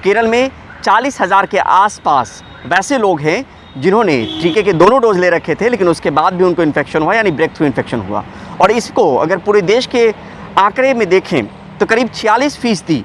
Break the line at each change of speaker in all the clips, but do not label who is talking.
केरल में 40,000 के आसपास वैसे लोग हैं जिन्होंने टीके के दोनों डोज ले रखे थे, लेकिन उसके बाद भी उनको इन्फेक्शन हुआ, यानी ब्रेक थ्रू इन्फेक्शन हुआ। और इसको अगर पूरे देश के आंकड़े में देखें तो करीब 46%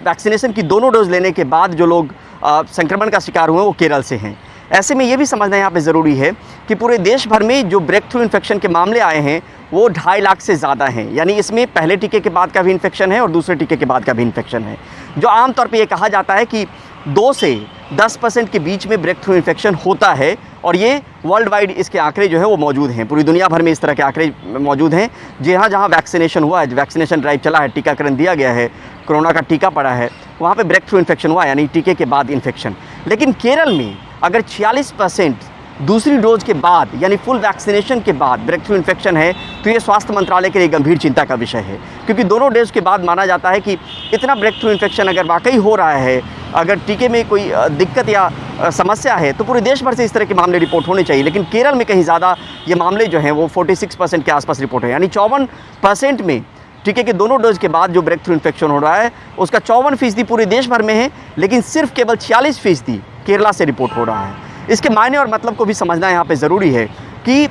वैक्सीनेशन की दोनों डोज लेने के बाद जो लोग संक्रमण का शिकार हुए वो केरल से हैं। ऐसे में ये भी समझना यहाँ पे ज़रूरी है कि पूरे देश भर में जो ब्रेक थ्रू इन्फेक्शन के मामले आए हैं वो 2.5 लाख से ज़्यादा हैं, यानी इसमें पहले टीके के बाद का भी इन्फेक्शन है और दूसरे टीके के बाद का भी इन्फेक्शन है। जो आमतौर पे ये कहा जाता है कि 2 से 10% के बीच में ब्रेक थ्रू इन्फेक्शन होता है, और ये वर्ल्ड वाइड इसके आंकड़े जो है वो मौजूद हैं। पूरी दुनिया भर में इस तरह के आंकड़े मौजूद हैं। जहाँ जहाँ वैक्सीनेशन हुआ है, वैक्सीनेशन ड्राइव चला है, टीकाकरण दिया गया है, कोरोना का टीका पड़ा है, वहाँ पे ब्रेक थ्रू इन्फेक्शन हुआ, यानी टीके के बाद इन्फेक्शन। लेकिन केरल में अगर 46% दूसरी डोज के बाद यानी फुल वैक्सीनेशन के बाद ब्रेक थ्रू इन्फेक्शन है तो ये स्वास्थ्य मंत्रालय के लिए गंभीर चिंता का विषय है, क्योंकि दोनों डोज के बाद माना जाता है कि इतना ब्रेक थ्रू इन्फेक्शन अगर वाकई हो रहा है, अगर टीके में कोई दिक्कत या समस्या है तो पूरे देश भर से इस तरह के मामले रिपोर्ट होने चाहिए। लेकिन केरल में कहीं ज़्यादा ये मामले जो हैं वो 46% के आसपास रिपोर्ट है, यानी 54% में टीके के दोनों डोज के बाद जो ब्रेक थ्रू इन्फेक्शन हो रहा है उसका 54% पूरे देश भर में है, लेकिन सिर्फ केवल 46% केरला से रिपोर्ट हो रहा है। इसके मायने और मतलब को भी समझना यहाँ पे ज़रूरी है कि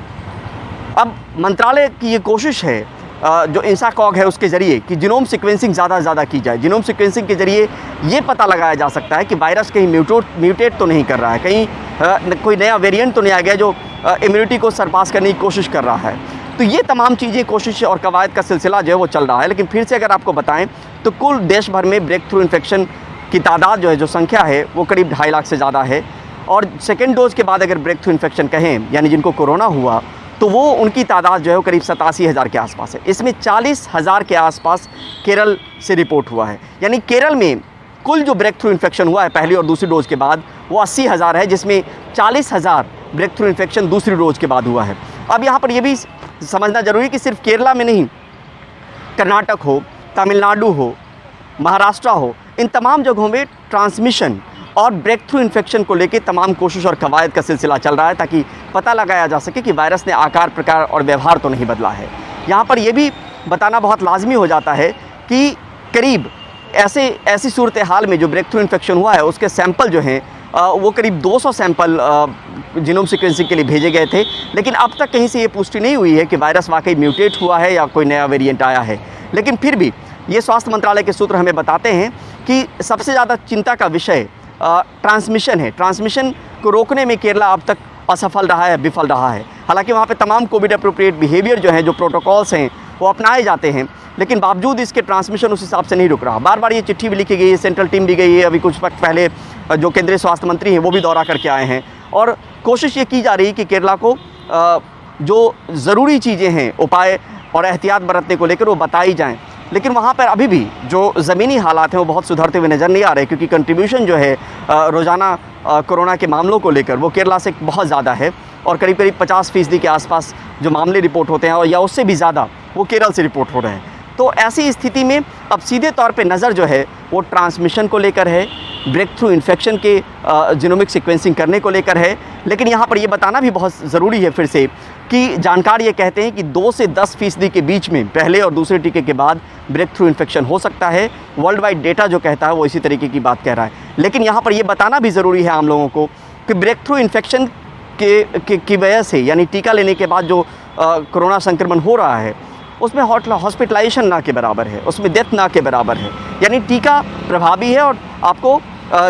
अब मंत्रालय की ये कोशिश है जो इंसाकॉग है उसके ज़रिए कि जीनोम सीक्वेंसिंग ज़्यादा से ज़्यादा की जाए। जीनोम सीक्वेंसिंग के ज़रिए ये पता लगाया जा सकता है कि वायरस कहीं म्यूटेट तो नहीं कर रहा है, कहीं कोई नया वेरिएंट तो नहीं आ गया जो इम्यूनिटी को सरपास करने की कोशिश कर रहा है। तो ये तमाम चीज़ें, कोशिश और कवायद का सिलसिला जो है वो चल रहा है। लेकिन फिर से अगर आपको बताएं तो कुल देश भर में ब्रेक थ्रू इन्फेक्शन की तादाद जो है, जो संख्या है वो करीब 2.5 लाख से ज़्यादा है। और सेकेंड डोज के बाद अगर ब्रेक थ्रू इन्फेक्शन कहें यानी जिनको कोरोना हुआ तो वो उनकी तादाद जो है वो करीब 87,000 के आसपास है। इसमें 40,000 के आसपास केरल से रिपोर्ट हुआ है, यानी केरल में कुल जो ब्रेक थ्रू इन्फेक्शन हुआ है पहली और दूसरी डोज के बाद वो 80,000 है, जिसमें 40,000 ब्रेक थ्रू इन्फेक्शन दूसरी डोज के बाद हुआ है। अब यहाँ पर ये भी समझना ज़रूरी है कि सिर्फ केरला में नहीं, कर्नाटक हो, तमिलनाडु हो, महाराष्ट्र हो, इन तमाम जगहों में ट्रांसमिशन और ब्रेक थ्रू इन्फेक्शन को लेकर तमाम कोशिश और कवायद का सिलसिला चल रहा है ताकि पता लगाया जा सके कि वायरस ने आकार, प्रकार और व्यवहार तो नहीं बदला है। यहाँ पर यह भी बताना बहुत लाजमी हो जाता है कि करीब ऐसी सूरत हाल में जो ब्रेक थ्रू इन्फेक्शन हुआ है उसके सैंपल जो हैं वो करीब 200 सैंपल जीनोम सीक्वेंसिंग के लिए भेजे गए थे, लेकिन अब तक कहीं से ये पुष्टि नहीं हुई है कि वायरस वाकई म्यूटेट हुआ है या कोई नया वेरिएंट आया है। लेकिन फिर भी ये स्वास्थ्य मंत्रालय के सूत्र हमें बताते हैं कि सबसे ज़्यादा चिंता का विषय ट्रांसमिशन है। ट्रांसमिशन को रोकने में केरला अब तक असफल रहा है, विफल रहा है। हालांकि वहाँ पे तमाम कोविड अप्रोप्रिएट बिहेवियर जो है, जो प्रोटोकॉल्स हैं वो अपनाए जाते हैं, लेकिन बावजूद इसके ट्रांसमिशन उस हिसाब से नहीं रुक रहा। बार बार ये चिट्ठी भी लिखी गई है, सेंट्रल टीम भी गई है, अभी कुछ वक्त पहले जो केंद्रीय स्वास्थ्य मंत्री हैं वो भी दौरा करके आए हैं, और कोशिश ये की जा रही है कि केरला को जो ज़रूरी चीज़ें हैं, उपाय और एहतियात बरतने को लेकर वो बताई जाएँ। लेकिन वहाँ पर अभी भी जो ज़मीनी हालात हैं वो बहुत सुधरते हुए नज़र नहीं आ रहे, क्योंकि कंट्रीब्यूशन जो है रोज़ाना कोरोना के मामलों को लेकर वो केरला से बहुत ज़्यादा है, और करीब 50% के आसपास जो मामले रिपोर्ट होते हैं और या उससे भी ज़्यादा वो केरल से रिपोर्ट हो रहे हैं। तो ऐसी स्थिति में अब सीधे तौर पे नज़र जो है वो ट्रांसमिशन को लेकर है, ब्रेक थ्रू इन्फेक्शन के जीनोमिक सीक्वेंसिंग करने को लेकर है। लेकिन यहाँ पर ये बताना भी बहुत ज़रूरी है फिर से कि जानकार ये कहते हैं कि 2 से 10% के बीच में पहले और दूसरे टीके के बाद ब्रेक थ्रू इन्फेक्शन हो सकता है। वर्ल्ड वाइड डेटा जो कहता है वो इसी तरीके की बात कह रहा है। लेकिन यहाँ पर ये बताना भी ज़रूरी है आम लोगों को कि ब्रेक थ्रू इन्फेक्शन की वजह से, यानी टीका लेने के बाद जो कोरोना संक्रमण हो रहा है उसमें हॉस्पिटलाइजेशन ना के बराबर है, उसमें डेथ ना के बराबर है। यानी टीका प्रभावी है और आपको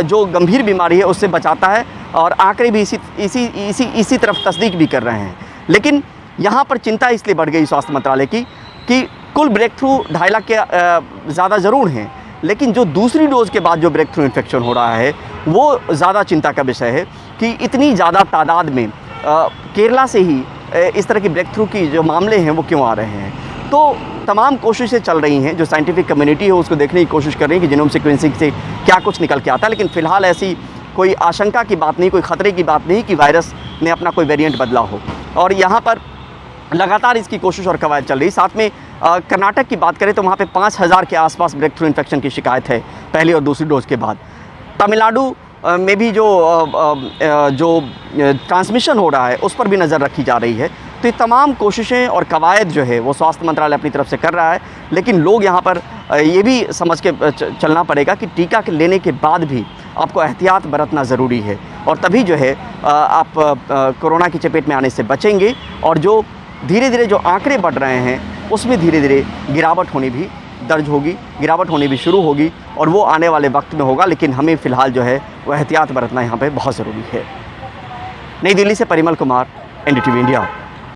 जो गंभीर बीमारी है उससे बचाता है, और आंकड़े भी इसी तरफ तस्दीक भी कर रहे हैं। लेकिन यहाँ पर चिंता इसलिए बढ़ गई स्वास्थ्य मंत्रालय की कि कुल ब्रेक थ्रू 2.5 लाख के ज़्यादा ज़रूर हैं, लेकिन जो दूसरी डोज के बाद जो ब्रेक थ्रू इन्फेक्शन हो रहा है वो ज़्यादा चिंता का विषय है कि इतनी ज़्यादा तादाद में केरला से ही इस तरह की ब्रेक थ्रू की जो मामले हैं वो क्यों आ रहे हैं। तो तमाम कोशिशें चल रही हैं, जो साइंटिफिक कम्युनिटी है उसको देखने की कोशिश कर रही है कि जीनोम सीक्वेंसिंग से क्या कुछ निकल के आता है। लेकिन फ़िलहाल ऐसी कोई आशंका की बात नहीं, कोई ख़तरे की बात नहीं कि वायरस ने अपना कोई वेरिएंट बदला हो, और यहाँ पर लगातार इसकी कोशिश और कवायद चल रही। साथ में कर्नाटक की बात करें तो वहाँ पे 5,000 के आसपास ब्रेक थ्रू इन्फेक्शन की शिकायत है पहली और दूसरी डोज के बाद। तमिलनाडु में भी जो ट्रांसमिशन हो रहा है उस पर भी नज़र रखी जा रही है। तो ये तमाम कोशिशें और कवायद जो है वो स्वास्थ्य मंत्रालय अपनी तरफ से कर रहा है, लेकिन लोग यहाँ पर ये भी समझ के चलना पड़ेगा कि टीका लेने के बाद भी आपको एहतियात बरतना ज़रूरी है, और तभी जो है आप कोरोना की चपेट में आने से बचेंगे। और जो धीरे धीरे जो आंकड़े बढ़ रहे हैं उसमें धीरे धीरे गिरावट होनी भी दर्ज होगी, गिरावट होनी भी शुरू होगी, और वो आने वाले वक्त में होगा। लेकिन हमें फ़िलहाल जो है वो एहतियात बरतना यहाँ पे बहुत ज़रूरी है। नई दिल्ली से परिमल कुमार, NDTV इंडिया।